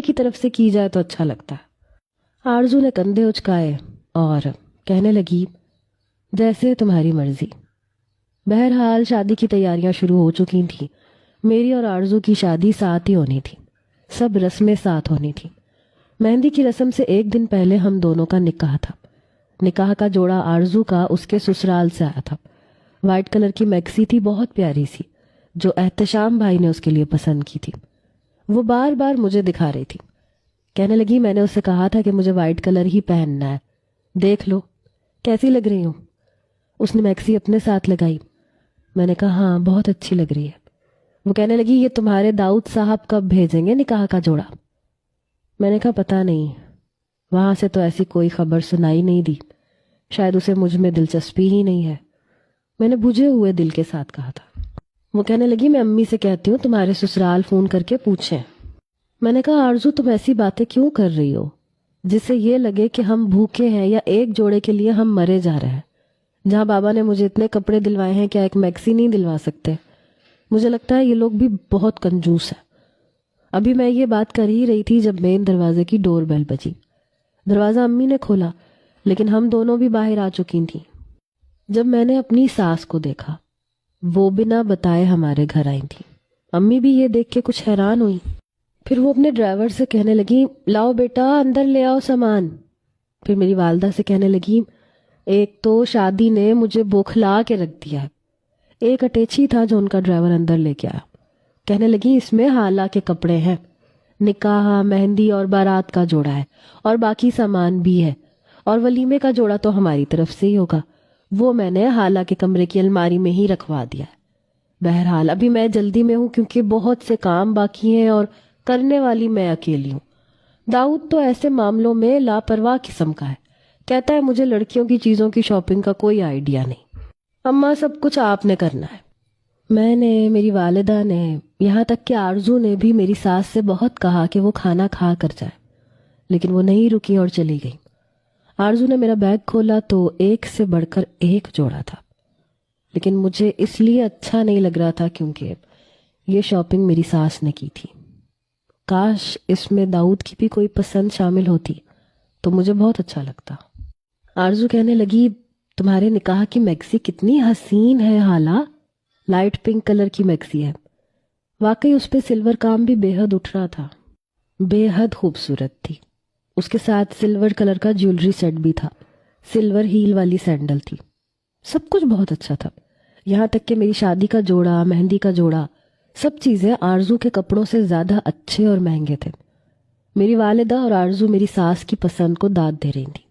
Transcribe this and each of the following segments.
لڑکے کی طرف سے کی جائے تو اچھا لگتا ہے۔ آرزو نے کندھے اچکائے اور کہنے لگی جیسے تمہاری مرضی۔ بہرحال شادی کی تیاریاں شروع ہو چکی تھیں۔ میری اور آرزو کی شادی ساتھ ہی ہونی تھی، سب رسمیں ساتھ ہونی تھی۔ مہندی کی رسم سے ایک دن پہلے ہم دونوں کا نکاح تھا۔ نکاح کا جوڑا آرزو کا اس کے سسرال سے آیا تھا۔ وائٹ کلر کی میکسی تھی، بہت پیاری سی، جو احتشام بھائی نے اس کے لیے پسند کی تھی۔ وہ بار بار مجھے دکھا رہی تھی، کہنے لگی میں نے اس سے کہا تھا کہ مجھے وائٹ کلر ہی پہننا ہے، دیکھ لو کیسی لگ رہی ہوں۔ اس نے میکسی اپنے ساتھ لگائی۔ میں نے کہا ہاں بہت اچھی لگ رہی ہے۔ وہ کہنے لگی یہ تمہارے داؤد صاحب کب بھیجیں گے نکاح کا جوڑا؟ میں نے کہا پتہ نہیں، وہاں سے تو ایسی کوئی خبر سنائی نہیں دی، شاید اسے مجھ میں دلچسپی ہی نہیں ہے، میں نے بجھے ہوئے دل کے ساتھ کہا تھا۔ وہ کہنے لگی میں امی سے کہتی ہوں تمہارے سسرال فون کر کے پوچھیں۔ میں نے کہا آرزو تم ایسی باتیں کیوں کر رہی ہو جس سے یہ لگے کہ ہم بھوکے ہیں یا ایک جوڑے کے لیے ہم مرے جا رہے ہیں۔ جہاں بابا نے مجھے اتنے کپڑے دلوائے ہیں کیا ایک میکسی نہیں دلوا سکتے؟ مجھے لگتا ہے یہ لوگ بھی بہت کنجوس ہیں۔ ابھی میں یہ بات کر ہی رہی تھی جب مین دروازے کی ڈور بیل بجی۔ دروازہ امی نے کھولا لیکن ہم دونوں بھی باہر آ چکی تھیں۔ جب میں نے اپنی ساس کو دیکھا، وہ بنا بتائے ہمارے گھر آئی تھی۔ امی بھی یہ دیکھ کے کچھ حیران ہوئی۔ پھر وہ اپنے ڈرائیور سے کہنے لگی لاؤ بیٹا اندر لے آؤ سامان۔ پھر میری والدہ سے کہنے لگی ایک تو شادی نے مجھے بوکھلا کے رکھ دیا ہے۔ ایک اٹیچی تھا جو ان کا ڈرائیور اندر لے کے آیا، کہنے لگی اس میں حالا کے کپڑے ہیں، نکاح مہندی اور بارات کا جوڑا ہے اور باقی سامان بھی ہے، اور ولیمے کا جوڑا تو ہماری طرف سے ہی ہوگا، وہ میں نے حالا کے کمرے کی الماری میں ہی رکھوا دیا ہے۔ بہرحال ابھی میں جلدی میں ہوں کیونکہ بہت سے کام باقی ہیں اور کرنے والی میں اکیلی ہوں۔ داؤد تو ایسے معاملوں میں لاپرواہ قسم کا ہے، کہتا ہے مجھے لڑکیوں کی چیزوں کی شاپنگ کا کوئی آئیڈیا نہیں، اماں سب کچھ آپ نے کرنا ہے۔ میں نے، میری والدہ نے، یہاں تک کہ آرزو نے بھی میری ساس سے بہت کہا کہ وہ کھانا کھا کر جائے، لیکن وہ نہیں رکی اور چلی گئی۔ آرزو نے میرا بیگ کھولا تو ایک سے بڑھ کر ایک جوڑا تھا، لیکن مجھے اس لیے اچھا نہیں لگ رہا تھا کیونکہ یہ شاپنگ میری ساس نے کی تھی۔ کاش اس میں داؤد کی بھی کوئی پسند شامل ہوتی تو مجھے بہت اچھا لگتا۔ آرزو کہنے لگی تمہارے نکاح کی میکسی کتنی حسین ہے حالا، لائٹ پنک کلر کی میکسی ہے۔ واقعی اس پہ سلور کام بھی بے حد اٹھ رہا تھا، بے حد خوبصورت تھی۔ اس کے ساتھ سلور کلر کا جیولری سیٹ بھی تھا، سلور ہیل والی سینڈل تھی، سب کچھ بہت اچھا تھا، یہاں تک کہ میری شادی کا جوڑا، مہندی کا جوڑا، سب چیزیں آرزو کے کپڑوں سے زیادہ اچھے اور مہنگے تھے۔ میری والدہ اور آرزو میری ساس کی پسند کو داد دے رہی تھی۔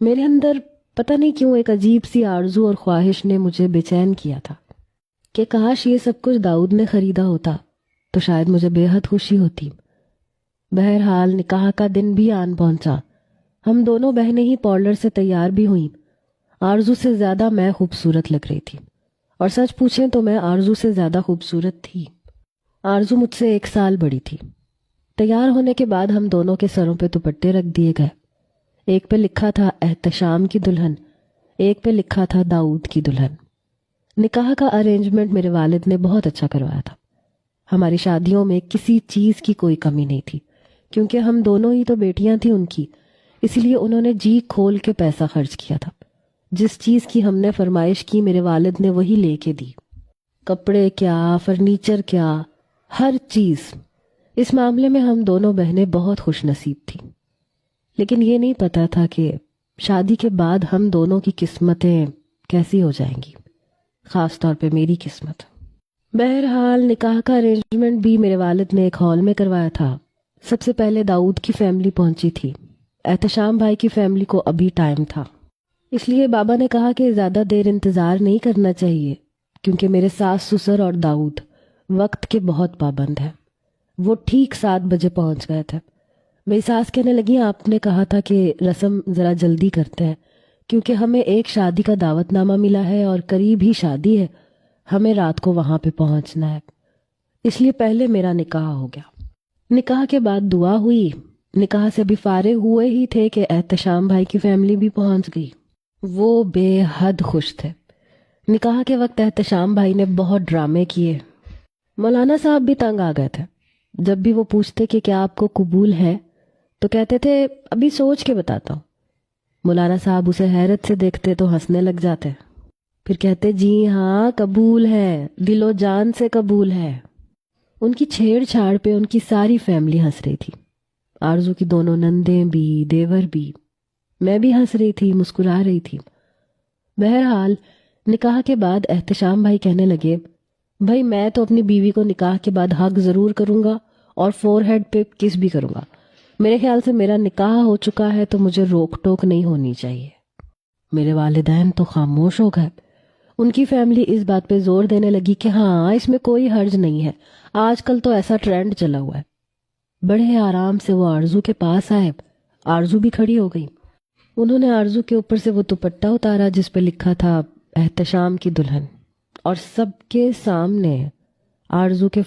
میرے اندر پتہ نہیں کیوں ایک عجیب سی آرزو اور خواہش نے مجھے بے چین کیا تھا کہ کاش یہ سب کچھ داؤد نے خریدا ہوتا تو شاید مجھے بے حد خوشی ہوتی۔ بہرحال نکاح کا دن بھی آن پہنچا۔ ہم دونوں بہنیں ہی پارلر سے تیار بھی ہوئیں۔ آرزو سے زیادہ میں خوبصورت لگ رہی تھی، اور سچ پوچھیں تو میں آرزو سے زیادہ خوبصورت تھی۔ آرزو مجھ سے 1 سال بڑی تھی۔ تیار ہونے کے بعد ہم دونوں کے سروں پہ دوپٹے رکھ دیے گئے۔ ایک پہ لکھا تھا احتشام کی دلہن، ایک پہ لکھا تھا داؤد کی دلہن۔ نکاح کا ارینجمنٹ میرے والد نے بہت اچھا کروایا تھا۔ ہماری شادیوں میں کسی چیز کی کوئی کمی نہیں تھی، کیونکہ ہم دونوں ہی تو بیٹیاں تھیں ان کی، اس لیے انہوں نے جی کھول کے پیسہ خرچ کیا تھا۔ جس چیز کی ہم نے فرمائش کی میرے والد نے وہی لے کے دی، کپڑے کیا، فرنیچر کیا، ہر چیز۔ اس معاملے میں ہم دونوں بہنیں بہت خوش نصیب تھیں، لیکن یہ نہیں پتا تھا کہ شادی کے بعد ہم دونوں کی قسمتیں کیسی ہو جائیں گی، خاص طور پہ میری قسمت۔ بہرحال نکاح کا ارینجمنٹ بھی میرے والد نے ایک ہال میں کروایا تھا۔ سب سے پہلے داؤد کی فیملی پہنچی تھی، احتشام بھائی کی فیملی کو ابھی ٹائم تھا، اس لیے بابا نے کہا کہ زیادہ دیر انتظار نہیں کرنا چاہیے، کیونکہ میرے ساس سسر اور داؤد وقت کے بہت پابند ہیں۔ وہ ٹھیک 7 بجے پہنچ گئے تھے۔ میری ساس کہنے لگی آپ نے کہا تھا کہ رسم ذرا جلدی کرتے ہیں، کیونکہ ہمیں ایک شادی کا دعوت نامہ ملا ہے اور قریب ہی شادی ہے، ہمیں رات کو وہاں پہ پہنچنا ہے، اس لیے پہلے میرا نکاح ہو گیا۔ نکاح کے بعد دعا ہوئی۔ نکاح سے بھی فارغ ہوئے ہی تھے کہ احتشام بھائی کی فیملی بھی پہنچ گئی۔ وہ بے حد خوش تھے۔ نکاح کے وقت احتشام بھائی نے بہت ڈرامے کیے، مولانا صاحب بھی تنگ آ گئے تھے۔ جب بھی وہ پوچھتے کہ کیا آپ کو قبول ہے تو کہتے تھے ابھی سوچ کے بتاتا ہوں۔ مولانا صاحب اسے حیرت سے دیکھتے تو ہنسنے لگ جاتے، پھر کہتے جی ہاں قبول ہے، دل و جان سے قبول ہے۔ ان کی چھیڑ چھاڑ پہ ان کی ساری فیملی ہنس رہی تھی، آرزو کی دونوں نندیں بھی، دیور بھی، میں بھی ہنس رہی تھی، مسکرا رہی تھی۔ بہرحال نکاح کے بعد احتشام بھائی کہنے لگے بھائی میں تو اپنی بیوی کو نکاح کے بعد حق ضرور کروں گا اور فور ہیڈ پہ کس بھی کروں گا۔ میرے خیال سے میرا نکاح ہو چکا ہے تو مجھے روک ٹوک نہیں ہونی چاہیے۔ میرے والدین تو خاموش ہو گئے۔ ان کی فیملی اس بات پہ زور دینے لگی کہ ہاں اس میں کوئی حرج نہیں ہے، آج کل تو ایسا ٹرینڈ چلا ہوا ہے۔ بڑے آرام سے وہ آرزو کے پاس آئے، آرزو بھی کھڑی ہو گئی۔ انہوں نے آرزو کے اوپر سے وہ دوپٹہ اتارا جس پہ لکھا تھا احتشام کی دلہن، اور سب کے سامنے آرزو کے